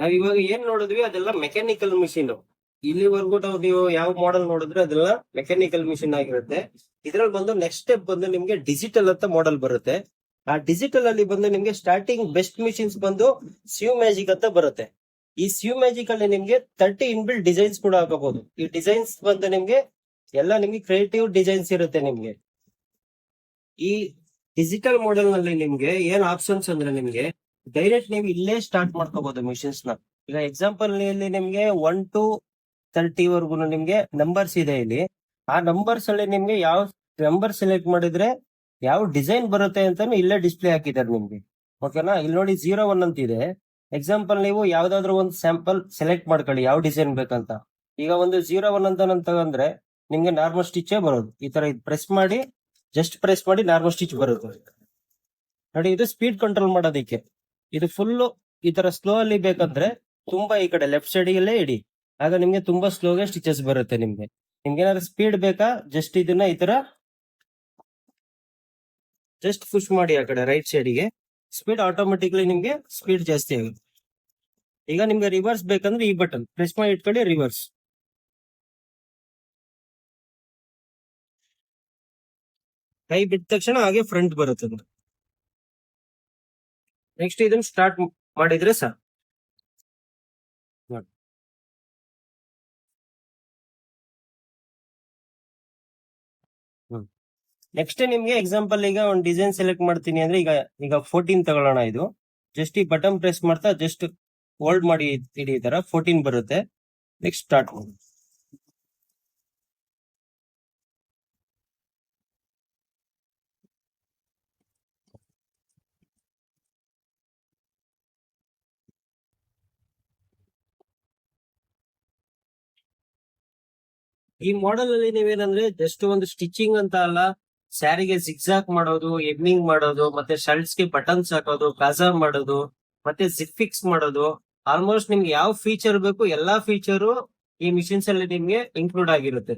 ನಾವ್ ಇವಾಗ ಏನ್ ನೋಡಿದ್ವಿ ಅದೆಲ್ಲ ಮೆಕ್ಯಾನಿಕಲ್ ಮಿಷಿನ್. ಇಲ್ಲಿವರೆಗೂ ನೀವು ಯಾವ ಮಾಡೆಲ್ ನೋಡಿದ್ರೆ ಅದೆಲ್ಲ ಮೆಕ್ಯಾನಿಕಲ್ ಮಿಷಿನ್ ಆಗಿರುತ್ತೆ. ಇದ್ರಲ್ಲಿ ಬಂದು ನೆಕ್ಸ್ಟ್ ಸ್ಟೆಪ್ ಬಂದು ನಿಮ್ಗೆ ಡಿಜಿಟಲ್ ಅಂತ ಮಾಡೆಲ್ ಬರುತ್ತೆ. ಆ ಡಿಜಿಟಲ್ ಅಲ್ಲಿ ಬಂದು ನಿಮ್ಗೆ ಸ್ಟಾರ್ಟಿಂಗ್ ಬೆಸ್ಟ್ ಮಿಷಿನ್ಸ್ ಬಂದು ಸಿವ್ ಮ್ಯಾಜಿಕ್ ಅಂತ ಬರುತ್ತೆ. ಈ ಸಿವ್ ಮ್ಯಾಜಿಕ್ ಅಲ್ಲಿ ನಿಮ್ಗೆ 30 ಇನ್ಬಿಲ್ ಡಿಸೈನ್ಸ್ ಕೂಡ ಹಾಕಬಹುದು. ಈ ಡಿಸೈನ್ಸ್ ಬಂದು ನಿಮ್ಗೆ ಎಲ್ಲ ನಿಮ್ಗೆ ಕ್ರಿಯೇಟಿವ್ ಡಿಸೈನ್ಸ್ ಇರುತ್ತೆ ನಿಮ್ಗೆ. ಈ ಡಿಜಿಟಲ್ ಮಾಡೆಲ್ ನಲ್ಲಿ ನಿಮ್ಗೆ ಏನ್ ಆಪ್ಷನ್ಸ್ ಅಂದ್ರೆ ನಿಮ್ಗೆ ಡೈರೆಕ್ಟ್ ನೀವು ಇಲ್ಲೇ ಸ್ಟಾರ್ಟ್ ಮಾಡ್ಕೋಬಹುದು ಮಿಷಿನ್ಸ್ ನ. ಈಗ ಎಕ್ಸಾಂಪಲ್ ಇಲ್ಲಿ ನಿಮ್ಗೆ 1 to 30 ವರ್ಗು ನಿಮ್ಗೆ ನಂಬರ್ಸ್ ಇದೆ ಇಲ್ಲಿ. ಆ ನಂಬರ್ಸ್ ಅಲ್ಲಿ ನಿಮ್ಗೆ ಯಾವ ನಂಬರ್ ಸೆಲೆಕ್ಟ್ ಮಾಡಿದ್ರೆ ಯಾವ ಡಿಸೈನ್ ಬರುತ್ತೆ ಅಂತಾನು ಇಲ್ಲೇ ಡಿಸ್ಪ್ಲೇ ಹಾಕಿದ್ದಾರೆ ನಿಮ್ಗೆ. ಓಕೆನಾ? ಇಲ್ಲಿ ನೋಡಿ 01 ಅಂತ ಇದೆ. ಎಕ್ಸಾಂಪಲ್ ನೀವು ಯಾವ್ದಾದ್ರು ಒಂದು ಸ್ಯಾಂಪಲ್ ಸೆಲೆಕ್ಟ್ ಮಾಡ್ಕೊಳ್ಳಿ ಯಾವ ಡಿಸೈನ್ ಬೇಕಂತ. ಈಗ ಒಂದು 01 ಅಂತ ನಾನು ತಗೊಂಡ್ರೆ ನಿಮ್ಗೆ ನಾರ್ಮಲ್ ಸ್ಟಿಚ್ ಬರೋದು. ಈ ತರ ಪ್ರೆಸ್ ಮಾಡಿ ಜಸ್ಟ್ ಪ್ರೆಸ್ ಮಾಡಿ ನಾರ್ಮಲ್ ಸ್ಟಿಚ್ ಬರುತ್ತೆ ನೋಡಿ. ಇದು ಸ್ಪೀಡ್ ಕಂಟ್ರೋಲ್ ಮಾಡೋದಕ್ಕೆ. ಇದು ಫುಲ್ ಈ ತರ ಸ್ಲೋ ಅಲ್ಲಿ ಬೇಕಂದ್ರೆ ತುಂಬಾ ಈ ಕಡೆ ಲೆಫ್ಟ್ ಸೈಡ್ ಅಲ್ಲೇ ಇಡಿ, ಆಗ ನಿಮ್ಗೆ ತುಂಬಾ ಸ್ಲೋಗೆ ಸ್ಟಿಚಸ್ ಬರುತ್ತೆ. ನಿಮ್ಗೆ ಏನಾದ್ರು ಸ್ಪೀಡ್ ಬೇಕಾ ಜಸ್ಟ್ ಇದನ್ನ ಈ ತರ ಜಸ್ಟ್ ಪುಷ್ ಮಾಡಿ ಆ ಕಡೆ ರೈಟ್ ಸೈಡ್ಗೆ, ಸ್ಪೀಡ್ ಆಟೋಮೆಟಿಕ್ಲಿ ನಿಮ್ಗೆ ಸ್ಪೀಡ್ ಜಾಸ್ತಿ ಆಗುತ್ತೆ. ಈಗ ನಿಮ್ಗೆ ರಿವರ್ಸ್ ಬೇಕಂದ್ರೆ ಈ ಬಟನ್ ಪ್ರೆಸ್ ಮಾಡಿ ಇಟ್ಕೊಳ್ಳಿ, ರಿವರ್ಸ್. ಕೈ ಬಿಟ್ಟ ತಕ್ಷಣ ಹಾಗೆ ಫ್ರಂಟ್ ಬರುತ್ತೆ. ನೆಕ್ಸ್ಟ್ ಇದನ್ನ ಸ್ಟಾರ್ಟ್ ಮಾಡಿದ್ರೆ ಸರ್ ನೆಕ್ಸ್ಟ್ ನಿಮ್ಗೆ ಎಕ್ಸಾಂಪಲ್ ಈಗ ಒಂದು ಡಿಸೈನ್ ಸೆಲೆಕ್ಟ್ ಮಾಡ್ತೀನಿ ಅಂದ್ರೆ ಈಗ 14 ತಗೊಳ್ಳೋಣ. ಇದು ಜಸ್ಟ್ ಈ ಬಟನ್ ಪ್ರೆಸ್ ಮಾಡ್ತಾ ಜಸ್ಟ್ ಹೋಲ್ಡ್ ಮಾಡಿ ಇಡೀ ತರ 14 ಬರುತ್ತೆ. ನೆಕ್ಸ್ಟ್ ಸ್ಟಾರ್ಟ್ ಮಾಡಿ. ಈ ಮಾಡೆಲ್ ಅಲ್ಲಿ ನೀವೇನಂದ್ರೆ ಜಸ್ಟ್ ಒಂದು ಸ್ಟಿಚಿಂಗ್ ಅಂತ ಅಲ್ಲ, ಸ್ಯಾರಿಗೆ ಜಿಗ್ಜಾಕ್ ಮಾಡೋದು, ಎಮ್ಮಿಂಗ್ ಮಾಡೋದು, ಮತ್ತೆ ಶರ್ಟ್ಸ್ ಗೆ ಬಟನ್ಸ್ ಹಾಕೋದು, ಕಾಜಾ ಮಾಡೋದು, ಮತ್ತೆ ಜಿಪ್ ಫಿಕ್ಸ್ ಮಾಡೋದು, ಆಲ್ಮೋಸ್ಟ್ ನಿಮ್ಗೆ ಯಾವ ಫೀಚರ್ ಬೇಕು ಎಲ್ಲಾ ಫೀಚರು ಈ ಮಿಷಿನ್ಸ್ ಅಲ್ಲಿ ನಿಮ್ಗೆ ಇನ್ಕ್ಲೂಡ್ ಆಗಿರುತ್ತೆ.